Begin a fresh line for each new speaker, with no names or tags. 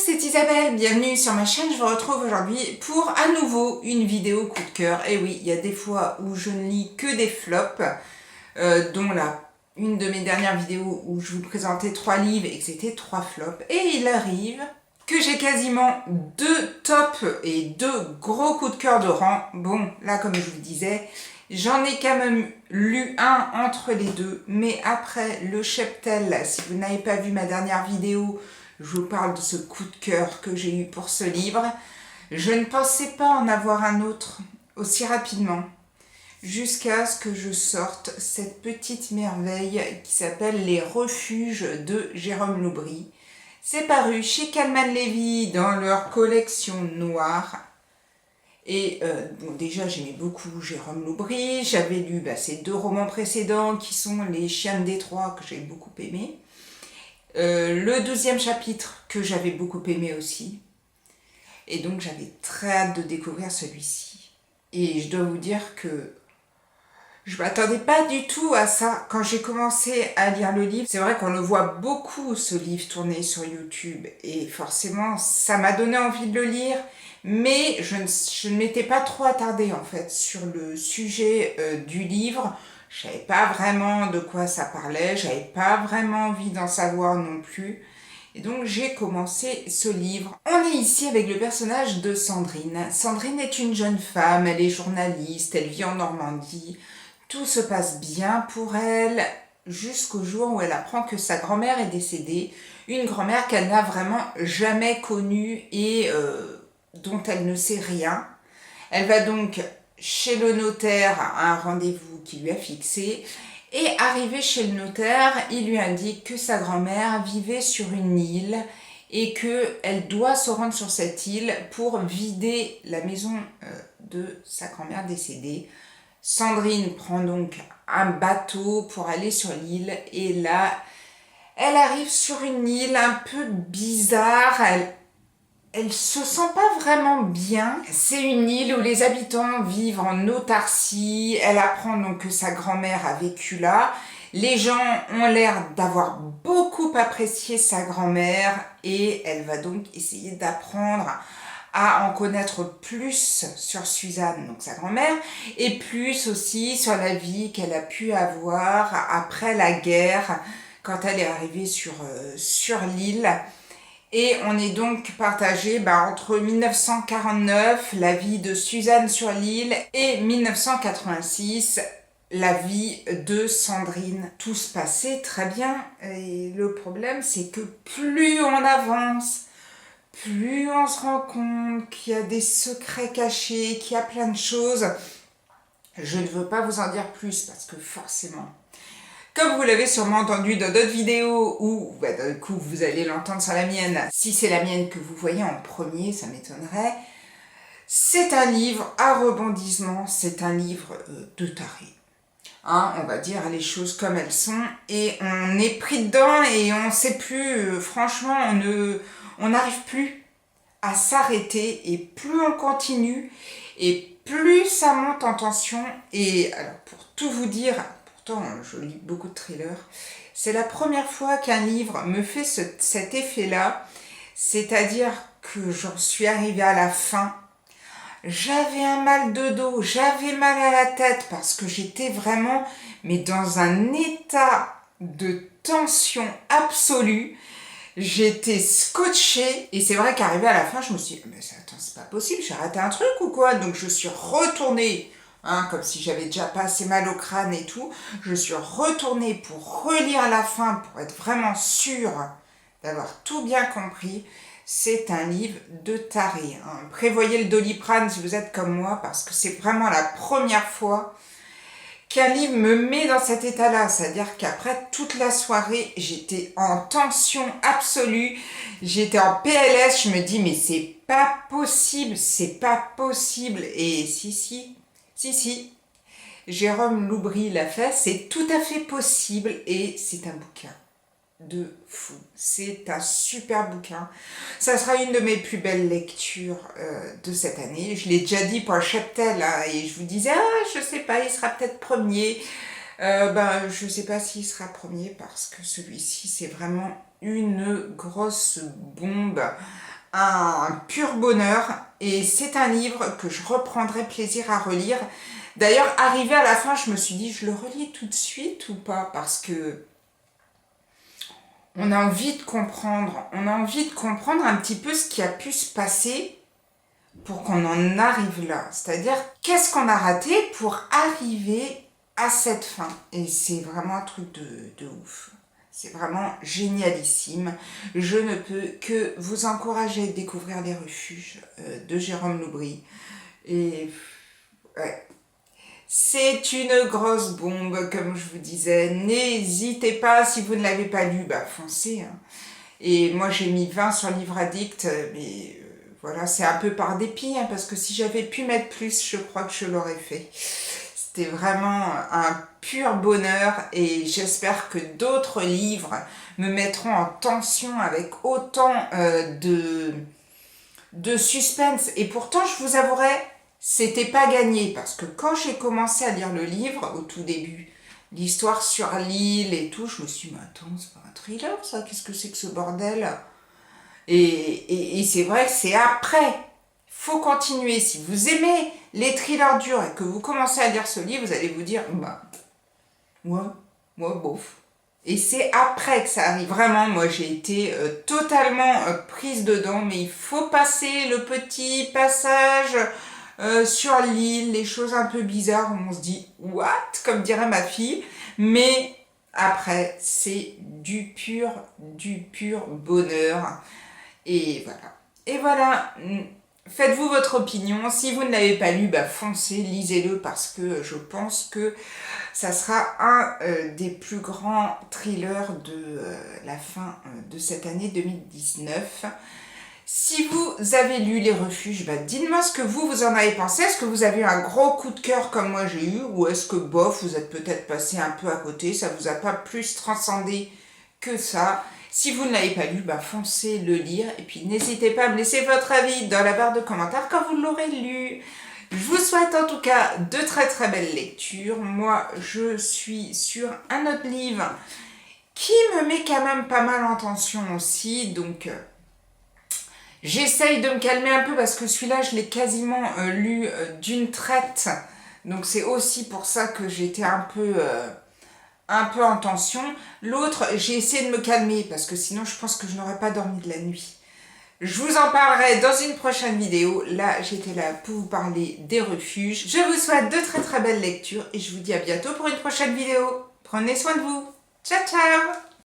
c'est Isabelle, bienvenue sur ma chaîne. Je vous retrouve aujourd'hui pour à nouveau une vidéo coup de cœur. Et oui, il y a des fois où je ne lis que des flops, dont une de mes dernières vidéos où je vous présentais 3 livres et que c'était 3 flops. Et il arrive que j'ai quasiment 2 tops et 2 gros coups de cœur de rang. Bon, là comme je vous le disais, j'en ai quand même lu un entre les deux, mais après le cheptel, si vous n'avez pas vu ma dernière vidéo, je vous parle de ce coup de cœur que j'ai eu pour ce livre. Je ne pensais pas en avoir un autre aussi rapidement, jusqu'à ce que je sorte cette petite merveille qui s'appelle Les Refuges de Jérôme Loubry. C'est paru chez Calman Levy dans leur collection noire. Et bon, déjà j'aimais beaucoup Jérôme Loubry, j'avais lu ses 2 romans précédents qui sont Les Chiens de Détroit que j'ai beaucoup aimé. Le 12e chapitre que j'avais beaucoup aimé aussi. Et donc j'avais très hâte de découvrir celui-ci. Et je dois vous dire que je m'attendais pas du tout à ça quand j'ai commencé à lire le livre. C'est vrai qu'on le voit beaucoup ce livre tourné sur YouTube et forcément ça m'a donné envie de le lire, mais je ne m'étais pas trop attardée en fait sur le sujet du livre. Je savais pas vraiment de quoi ça parlait, j'avais pas vraiment envie d'en savoir non plus. Et donc j'ai commencé ce livre. On est ici avec le personnage de Sandrine. Sandrine est une jeune femme, elle est journaliste, elle vit en Normandie. Tout se passe bien pour elle jusqu'au jour où elle apprend que sa grand-mère est décédée. Une grand-mère qu'elle n'a vraiment jamais connue et dont elle ne sait rien. Elle va donc chez le notaire à un rendez-vous qu'il lui a fixé. Et arrivé chez le notaire, il lui indique que sa grand-mère vivait sur une île et qu'elle doit se rendre sur cette île pour vider la maison de sa grand-mère décédée. Sandrine prend donc un bateau pour aller sur l'île et là, elle arrive sur une île un peu bizarre. Elle se sent pas vraiment bien. C'est une île où les habitants vivent en autarcie. Elle apprend donc que sa grand-mère a vécu là. Les gens ont l'air d'avoir beaucoup apprécié sa grand-mère et elle va donc essayer d'apprendre à en connaître plus sur Suzanne, donc sa grand-mère, et plus aussi sur la vie qu'elle a pu avoir après la guerre quand elle est arrivée sur l'île. Et on est donc partagé entre 1949, la vie de Suzanne sur l'île, et 1986, la vie de Sandrine. Tout se passait très bien, et le problème c'est que plus on avance, plus on se rend compte qu'il y a des secrets cachés, qu'il y a plein de choses. Je ne veux pas vous en dire plus parce que forcément, comme vous l'avez sûrement entendu dans d'autres vidéos ou du coup vous allez l'entendre sur la mienne, si c'est la mienne que vous voyez en premier, ça m'étonnerait, c'est un livre à rebondissement, c'est un livre de taré. On va dire les choses comme elles sont et on est pris dedans et on ne sait plus, franchement on n'arrive plus à s'arrêter et plus on continue et plus ça monte en tension. Et alors pour tout vous dire, pourtant je lis beaucoup de thrillers, c'est la première fois qu'un livre me fait cet effet-là, c'est-à-dire que j'en suis arrivée à la fin. J'avais un mal de dos, j'avais mal à la tête parce que j'étais vraiment mais dans un état de tension absolue. J'étais scotchée et c'est vrai qu'arrivé à la fin, je me suis dit mais attends, c'est pas possible, j'ai raté un truc ou quoi? Donc je suis retournée, comme si j'avais déjà pas assez mal au crâne et tout. Je suis retournée pour relire la fin pour être vraiment sûre d'avoir tout bien compris. C'est un livre de taré. Prévoyez le Doliprane si vous êtes comme moi parce que c'est vraiment la première fois qu'un livre me met dans cet état-là, c'est-à-dire qu'après toute la soirée, j'étais en tension absolue, j'étais en PLS, je me dis mais c'est pas possible, et si, Jérôme Loubry l'a fait, c'est tout à fait possible et c'est un bouquin de fou. C'est un super bouquin. Ça sera une de mes plus belles lectures de cette année. Je l'ai déjà dit pour un cheptel et je vous disais je sais pas, il sera peut-être premier. Je sais pas s'il sera premier parce que celui-ci c'est vraiment une grosse bombe un pur bonheur et c'est un livre que je reprendrai plaisir à relire. D'ailleurs, arrivé à la fin, je me suis dit, je le relis tout de suite ou pas? Parce que on a envie de comprendre. On a envie de comprendre un petit peu ce qui a pu se passer pour qu'on en arrive là. C'est-à-dire, qu'est-ce qu'on a raté pour arriver à cette fin? Et c'est vraiment un truc de ouf. C'est vraiment génialissime. Je ne peux que vous encourager à découvrir Les Refuges de Jérôme Loubry. Et ouais, c'est une grosse bombe, comme je vous disais. N'hésitez pas, si vous ne l'avez pas lu, bah foncez. Hein. Et moi, j'ai mis 20 sur Livre Addict, mais voilà, c'est un peu par dépit, hein, parce que si j'avais pu mettre plus, je crois que je l'aurais fait. C'était vraiment un pur bonheur et j'espère que d'autres livres me mettront en tension avec autant de suspense. Et pourtant, je vous avouerai, c'était pas gagné parce que quand j'ai commencé à lire le livre, au tout début, l'histoire sur l'île et tout, je me suis dit, mais attends, c'est pas un thriller ça, qu'est-ce que c'est que ce bordel? Et c'est vrai que c'est après. Faut continuer. Si vous aimez les thrillers durs et que vous commencez à lire ce livre, vous allez vous dire, bah, moi, bof. Et c'est après que ça arrive. Vraiment, moi, j'ai été totalement prise dedans, mais il faut passer le petit passage sur l'île, les choses un peu bizarres où on se dit, what? Comme dirait ma fille. Mais après, c'est du pur bonheur. Et voilà. Et voilà. Faites-vous votre opinion. Si vous ne l'avez pas lu, bah foncez, lisez-le parce que je pense que ça sera un des plus grands thrillers de la fin de cette année 2019. Si vous avez lu Les Refuges, bah dites-moi ce que vous en avez pensé. Est-ce que vous avez eu un gros coup de cœur comme moi j'ai eu? Ou est-ce que bof, vous êtes peut-être passé un peu à côté, ça vous a pas plus transcendé que ça? Si vous ne l'avez pas lu, bah foncez le lire. Et puis n'hésitez pas à me laisser votre avis dans la barre de commentaires quand vous l'aurez lu. Je vous souhaite en tout cas de très belles lectures. Moi, je suis sur un autre livre qui me met quand même pas mal en tension aussi. Donc, j'essaye de me calmer un peu parce que celui-là, je l'ai quasiment lu d'une traite. Donc, c'est aussi pour ça que j'étais un peu en tension. L'autre, j'ai essayé de me calmer parce que sinon je pense que je n'aurais pas dormi de la nuit. Je vous en parlerai dans une prochaine vidéo. Là, j'étais là pour vous parler des refuges. Je vous souhaite de très belles lectures et je vous dis à bientôt pour une prochaine vidéo. Prenez soin de vous. Ciao, ciao!